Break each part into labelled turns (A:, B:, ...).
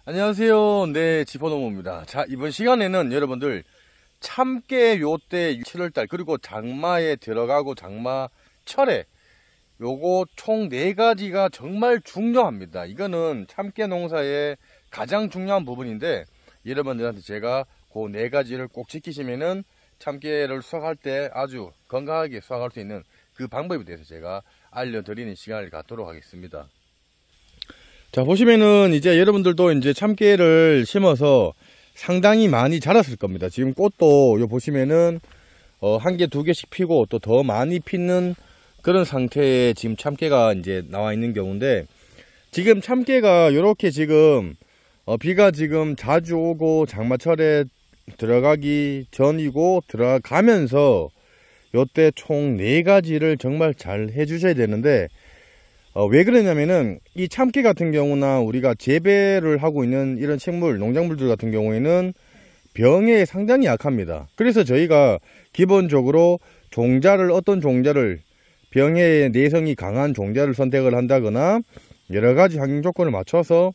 A: 안녕하세요. 네, 지포농부입니다. 자, 이번 시간에는 여러분들 참깨 요때 7월달 그리고 장마에 들어가고 장마철에 요거 총 4가지가 정말 중요합니다. 이거는 참깨 농사의 가장 중요한 부분인데 여러분들한테 제가 그 4가지를 꼭 지키시면은 참깨를 수확할 때 아주 건강하게 수확할 수 있는 그 방법에 대해서 제가 알려드리는 시간을 갖도록 하겠습니다. 자, 보시면은 이제 여러분들도 이제 참깨를 심어서 상당히 많이 자랐을 겁니다. 지금 꽃도 요 보시면은 1개, 2개씩 피고 또 더 많이 피는 그런 상태에 지금 참깨가 이제 나와 있는 경우인데, 지금 참깨가 요렇게 지금 비가 지금 자주 오고 장마철에 들어가기 전이고 들어가면서 요때 총 4가지를 정말 잘 해주셔야 되는데, 왜 그러냐면은 이 참깨 같은 경우나 우리가 재배를 하고 있는 이런 식물, 농작물들 같은 경우에는 병에 상당히 약합니다. 그래서 저희가 기본적으로 종자를, 어떤 종자를, 병의 내성이 강한 종자를 선택을 한다거나 여러가지 환경 조건을 맞춰서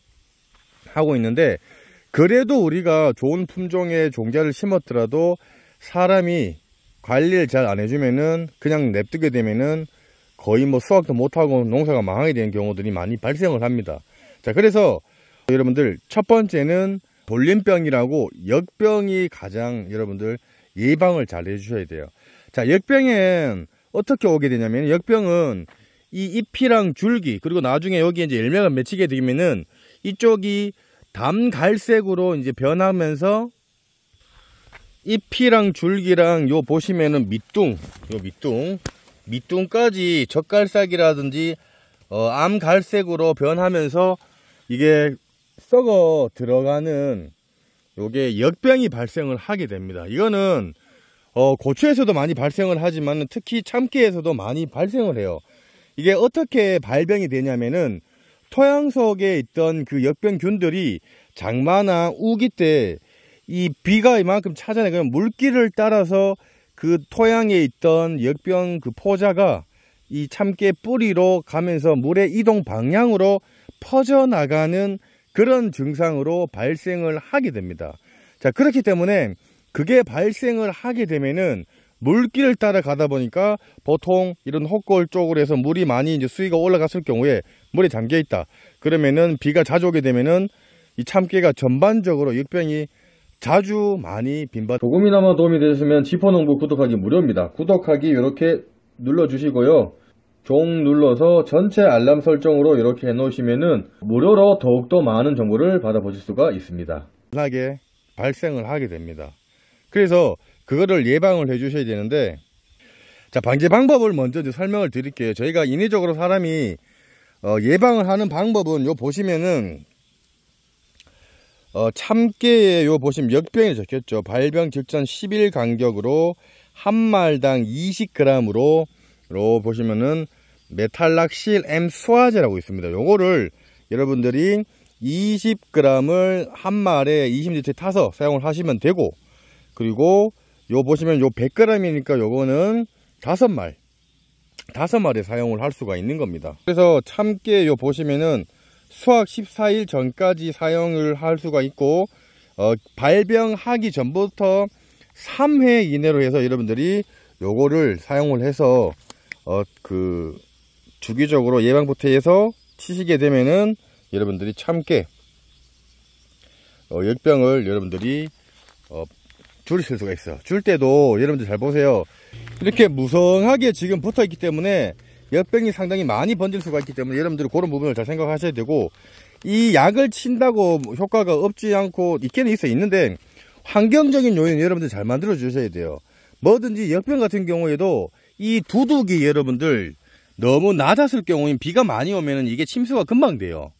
A: 하고 있는데, 그래도 우리가 좋은 품종의 종자를 심었더라도 사람이 관리를 잘 안 해주면은 그냥 냅두게 되면은 거의 수확도 못하고 농사가 망하게 되는 경우들이 많이 발생을 합니다. 자, 그래서 여러분들 첫 번째는 돌림병이라고 역병이 가장 여러분들 예방을 잘 해주셔야 돼요. 자, 역병은 어떻게 오게 되냐면, 역병은 이 잎이랑 줄기 그리고 나중에 여기 이제 열매가 맺히게 되면은 이쪽이 담갈색으로 이제 변하면서 잎이랑 줄기랑 요 보시면은 밑둥까지 젓갈싹이라든지 암갈색으로 변하면서 이게 썩어 들어가는 요게 역병이 발생을 하게 됩니다. 이거는 고추에서도 많이 발생을 하지만 특히 참깨에서도 많이 발생을 해요. 이게 어떻게 발병이 되냐면은 토양 속에 있던 그 역병균들이 장마나 우기 때 이 비가 이만큼 찾아내면 물길을 따라서 그 토양에 있던 역병 그 포자가 이 참깨 뿌리로 가면서 물의 이동 방향으로 퍼져나가는 그런 증상으로 발생을 하게 됩니다. 자, 그렇기 때문에 그게 발생을 하게 되면은 물길을 따라 가다 보니까 보통 이런 헛골 쪽으로 해서 물이 많이 이제 수위가 올라갔을 경우에 물에 잠겨 있다. 그러면은 비가 자주 오게 되면은 이 참깨가 전반적으로 역병이 자주 많이 빈바. 조금이나마 도움이 되셨으면 지포농부 구독하기 무료입니다. 구독하기 이렇게 눌러주시고요. 종 눌러서 전체 알람 설정으로 이렇게 해놓으시면은 무료로 더욱더 많은 정보를 받아보실 수가 있습니다. 하게 발생을 하게 됩니다. 그래서 그거를 예방을 해주셔야 되는데, 자, 방제 방법을 먼저 설명을 드릴게요. 저희가 인위적으로 사람이 예방을 하는 방법은 요 보시면은 참깨에 요 보시면 역병이 적혔죠. 발병 직전 10일 간격으로 한 말당 20g으로 보시면은 메탈락실 M 수화제라고 있습니다. 요거를 여러분들이 20g을 한 말에 20리터에 타서 사용을 하시면 되고, 그리고 요 보시면 요 100g이니까 요거는 5말에 사용을 할 수가 있는 겁니다. 그래서 참깨 요 보시면은 수확 14일 전까지 사용을 할 수가 있고, 발병하기 전부터 3회 이내로 해서 여러분들이 요거를 사용을 해서 그 주기적으로 예방부터 해서 치시게 되면은 여러분들이 참깨 역병을 여러분들이 줄이실 수가 있어. 줄 때도 여러분들 잘 보세요. 이렇게 무성하게 지금 붙어 있기 때문에 역병이 상당히 많이 번질 수가 있기 때문에 여러분들이 그런 부분을 잘 생각하셔야 되고, 이 약을 친다고 효과가 없지 않고 있기는 있는데 환경적인 요인 여러분들 잘 만들어 주셔야 돼요. 뭐든지 역병 같은 경우에도 이 두둑이 여러분들 너무 낮았을 경우엔 비가 많이 오면은 이게 침수가 금방 돼요.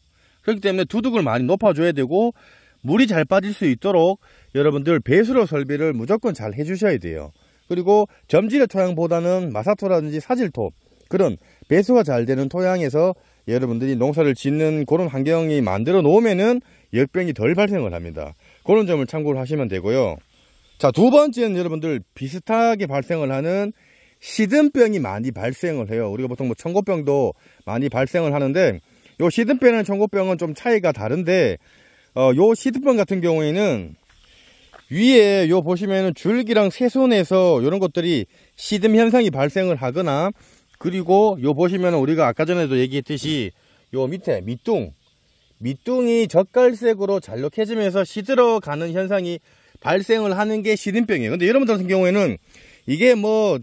A: 그렇기 때문에 두둑을 많이 높아줘야 되고, 물이 잘 빠질 수 있도록 여러분들 배수로 설비를 무조건 잘 해주셔야 돼요. 그리고 점질의 토양보다는 마사토라든지 사질토, 그런 배수가 잘 되는 토양에서 여러분들이 농사를 짓는 그런 환경이 만들어 놓으면은 역병이 덜 발생을 합니다. 그런 점을 참고를 하시면 되고요. 자, 두 번째는 여러분들 비슷하게 발생을 하는 시든병이 많이 발생을 해요. 우리가 보통 청고병도 많이 발생을 하는데, 요 시든병이랑 청고병은 좀 차이가 다른데, 요 시드병 같은 경우에는 위에 요 보시면은 줄기랑 새순에서 이런 것들이 시듬 현상이 발생을 하거나, 그리고 요 보시면은 우리가 아까 전에도 얘기했듯이 요 밑에 밑둥이 젓갈색으로 잘록해지면서 시들어가는 현상이 발생을 하는 게 시듬병이에요. 근데 여러분들 같은 경우에는 이게 뭐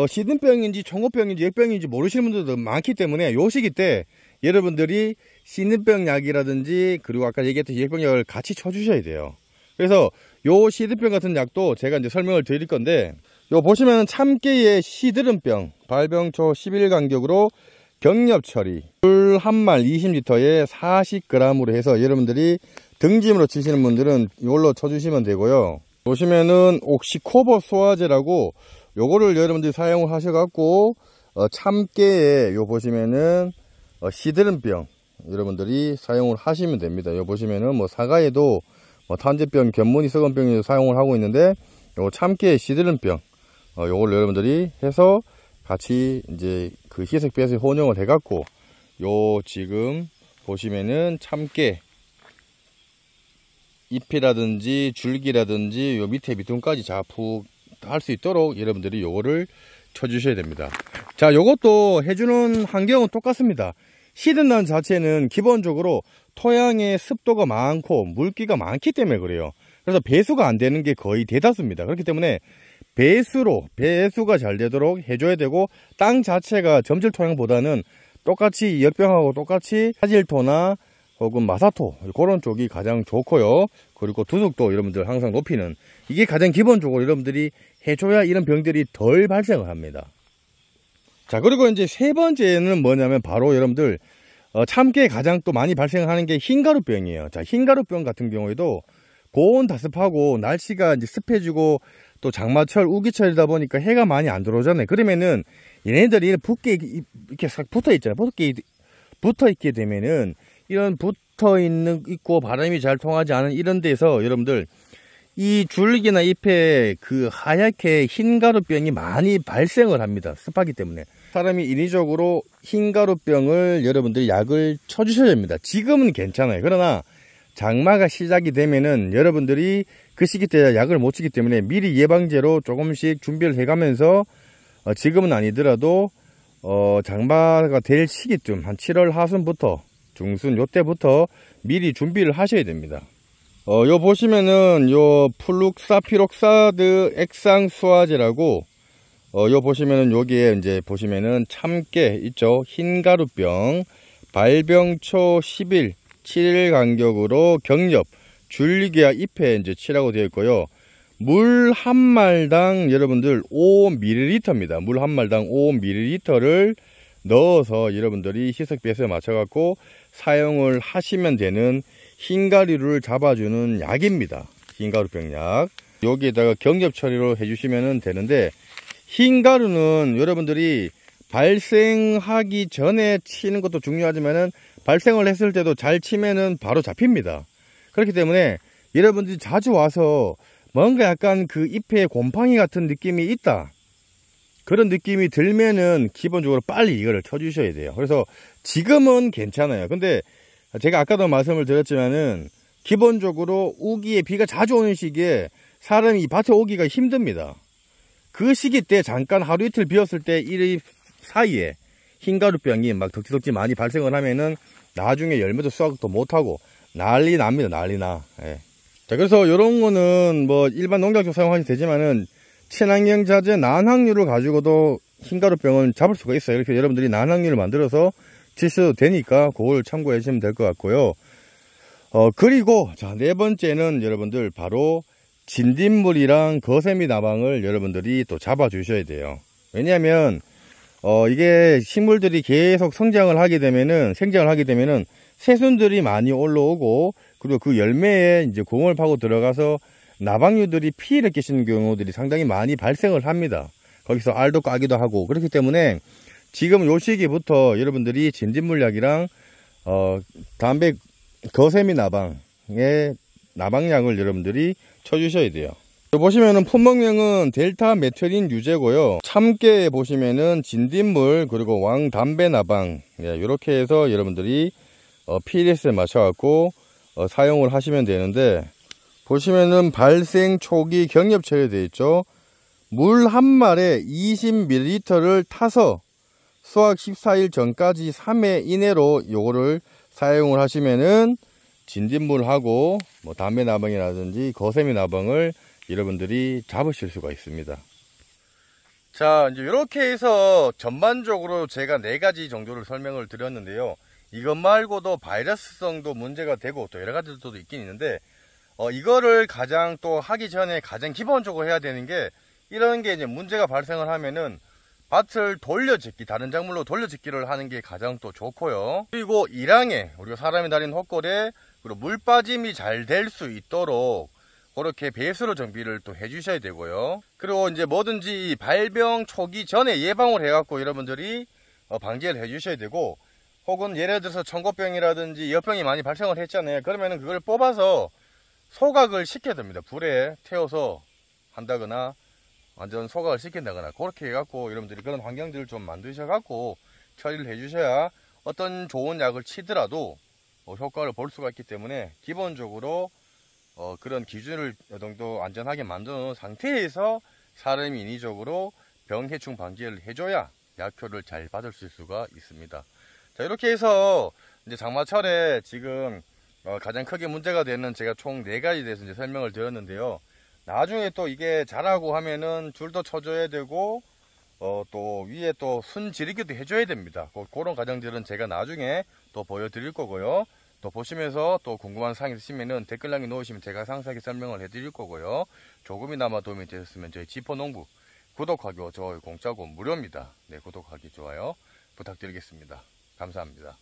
A: 시듬병인지 청호병인지 역병인지 모르시는 분들도 많기 때문에 요 시기 때 여러분들이 시듬병 약이라든지 그리고 아까 얘기했던 역병약을 같이 쳐주셔야 돼요. 그래서 요 시드병 같은 약도 제가 이제 설명을 드릴 건데, 요 보시면 참깨의 시드름병 발병초 10일 간격으로 경렵 처리, 물 한 말 20리터에 40g으로 해서 여러분들이 등짐으로 치시는 분들은 이걸로 쳐주시면 되고요. 보시면은 옥시코버 소화제라고 요거를 여러분들이 사용을 하셔갖고 참깨에 요 보시면은 시드름병 여러분들이 사용을 하시면 됩니다. 요 보시면은 뭐 사과에도 탄저병, 견무늬 썩은병에도 사용을 하고 있는데, 요 참깨 시드름병 요걸 여러분들이 해서 같이 이제 그 희석배수에 혼용을 해갖고 요 지금 보시면은 참깨 잎이라든지 줄기라든지 요 밑에 밑둥까지 자푹 할 수 있도록 여러분들이 요거를 쳐주셔야 됩니다. 자, 요것도 해주는 환경은 똑같습니다. 시든다는 자체는 기본적으로 토양의 습도가 많고 물기가 많기 때문에 그래요. 그래서 배수가 안 되는 게 거의 대다수입니다. 그렇기 때문에 배수가 잘 되도록 해줘야 되고, 땅 자체가 점질 토양보다는 똑같이 역병하고 똑같이 화질토나 혹은 마사토 그런 쪽이 가장 좋고요. 그리고 두둑도 여러분들 항상 높이는, 이게 가장 기본적으로 여러분들이 해줘야 이런 병들이 덜 발생을 합니다. 자, 그리고 이제 세 번째는 뭐냐면 바로 여러분들 참깨에 가장 또 많이 발생하는 게 흰가루병이에요. 자, 흰가루병 같은 경우에도 고온 다습하고 날씨가 이제 습해지고 또 장마철 우기철이다 보니까 해가 많이 안 들어오잖아요. 그러면은 얘네들이 이렇게 싹 붙어 있잖아요. 붙어 있게 되면은 이런 있고 바람이 잘 통하지 않은 이런 데서 여러분들 이 줄기나 잎에 그 하얗게 흰가루병이 많이 발생을 합니다. 습하기 때문에 사람이 인위적으로 흰가루병을 여러분들이 약을 쳐주셔야 됩니다. 지금은 괜찮아요. 그러나 장마가 시작이 되면은 여러분들이 그 시기 때 약을 못 치기 때문에 미리 예방제로 조금씩 준비를 해가면서 지금은 아니더라도 장마가 될 시기쯤 한 7월 하순부터 중순 요때부터 미리 준비를 하셔야 됩니다. 요 보시면은 요 플룩사피록사드 액상수화제라고 요 보시면은 여기에 이제 보시면은 참깨 있죠. 흰가루병 발병초 10일 7일 간격으로 경렵 줄기와 잎에 이제 치라고 되어 있고요. 물 한 말당 여러분들 5ml입니다. 물 한 말당 5ml를 넣어서 여러분들이 희석배수에 맞춰 갖고 사용을 하시면 되는 흰가루를 잡아주는 약입니다. 흰가루병 약. 여기에다가 경접 처리로 해주시면 되는데, 흰가루는 여러분들이 발생하기 전에 치는 것도 중요하지만은 발생을 했을 때도 잘 치면은 바로 잡힙니다. 그렇기 때문에 여러분들이 자주 와서 뭔가 약간 그 잎에 곰팡이 같은 느낌이 있다, 그런 느낌이 들면은 기본적으로 빨리 이거를 쳐주셔야 돼요. 그래서 지금은 괜찮아요. 근데 제가 아까도 말씀을 드렸지만은 기본적으로 우기에 비가 자주 오는 시기에 사람이 밭에 오기가 힘듭니다. 그 시기 때 잠깐 하루 이틀 비었을 때 이 사이에 흰가루병이 막 덕지덕지 많이 발생을 하면은 나중에 열매도 수확도 못하고 난리 납니다. 난리 나. 예. 자, 그래서 이런 거는 뭐 일반 농약도 사용하셔도 되지만은 친환경 자재 난황류를 가지고도 흰가루병은 잡을 수가 있어요. 이렇게 여러분들이 난황류를 만들어서 치셔도 되니까 그걸 참고해 주시면 될 것 같고요. 그리고 자, 네 번째는 여러분들 바로 진딧물이랑 거세미 나방을 여러분들이 또 잡아 주셔야 돼요. 왜냐하면 이게 식물들이 계속 생장을 하게 되면은 새순들이 많이 올라오고, 그리고 그 열매에 이제 공을 파고 들어가서 나방류들이 피해를 끼치는 경우들이 상당히 많이 발생을 합니다. 거기서 알도 까기도 하고. 그렇기 때문에 지금 요 시기부터 여러분들이 진딧물약이랑 담배 거세미 나방의 나방약을 여러분들이 쳐주셔야 돼요. 보시면은 품목명은 델타 메트린 유제고요. 참깨에 보시면은 진딧물 그리고 왕 담배 나방, 이렇게 해서 여러분들이 PDS에 맞춰갖고 사용을 하시면 되는데, 보시면은 발생 초기 경엽 처리되어 있죠. 물 한 말에 20ml를 타서 수확 14일 전까지 3회 이내로 요거를 사용을 하시면은 진딧물하고 뭐 담배 나방이라든지 거세미 나방을 여러분들이 잡으실 수가 있습니다. 자, 이제 이렇게 해서 전반적으로 제가 4가지 정도를 설명을 드렸는데요. 이것 말고도 바이러스성도 문제가 되고 또 여러 가지들도 있긴 있는데, 이거를 가장 또 하기 전에 가장 기본적으로 해야 되는 게, 이런 게 이제 문제가 발생을 하면은 밭을 돌려짓기, 다른 작물로 돌려짓기를 하는 게 가장 또 좋고요. 그리고 일항에 우리가 사람이 다니는 헛골에 그리고 물 빠짐이 잘 될 수 있도록 그렇게 배수로 정비를 또 해주셔야 되고요. 그리고 이제 뭐든지 발병 초기 전에 예방을 해갖고 여러분들이 방지를 해주셔야 되고, 혹은 예를 들어서 청고병이라든지 여병이 많이 발생을 했잖아요. 그러면은 그걸 뽑아서 소각을 시켜야 됩니다. 불에 태워서 한다거나 완전 소각을 시킨다거나 그렇게 해갖고 여러분들이 그런 환경들을 좀 만드셔갖고 처리를 해주셔야 어떤 좋은 약을 치더라도 효과를 볼 수가 있기 때문에, 기본적으로 그런 기준을 어느 정도 안전하게 만드는 상태에서 사람이 인위적으로 병해충 방지를 해줘야 약효를 잘 받을 수가 있습니다. 자, 이렇게 해서 이제 장마철에 지금 가장 크게 문제가 되는 제가 총 4가지 대해서 이제 설명을 드렸는데요. 나중에 또 이게 자라고 하면은 줄도 쳐줘야 되고, 또 위에 또 순지르기도 해줘야 됩니다. 그런 과정들은 제가 나중에 또 보여드릴 거고요. 또 보시면서 또 궁금한 사항이 있으시면은 댓글 남겨놓으시면 제가 상세하게 설명을 해드릴 거고요. 조금이나마 도움이 되셨으면 저희 지포농부 구독하기, 좋아요 공짜고 무료입니다. 네, 구독하기, 좋아요 부탁드리겠습니다. 감사합니다.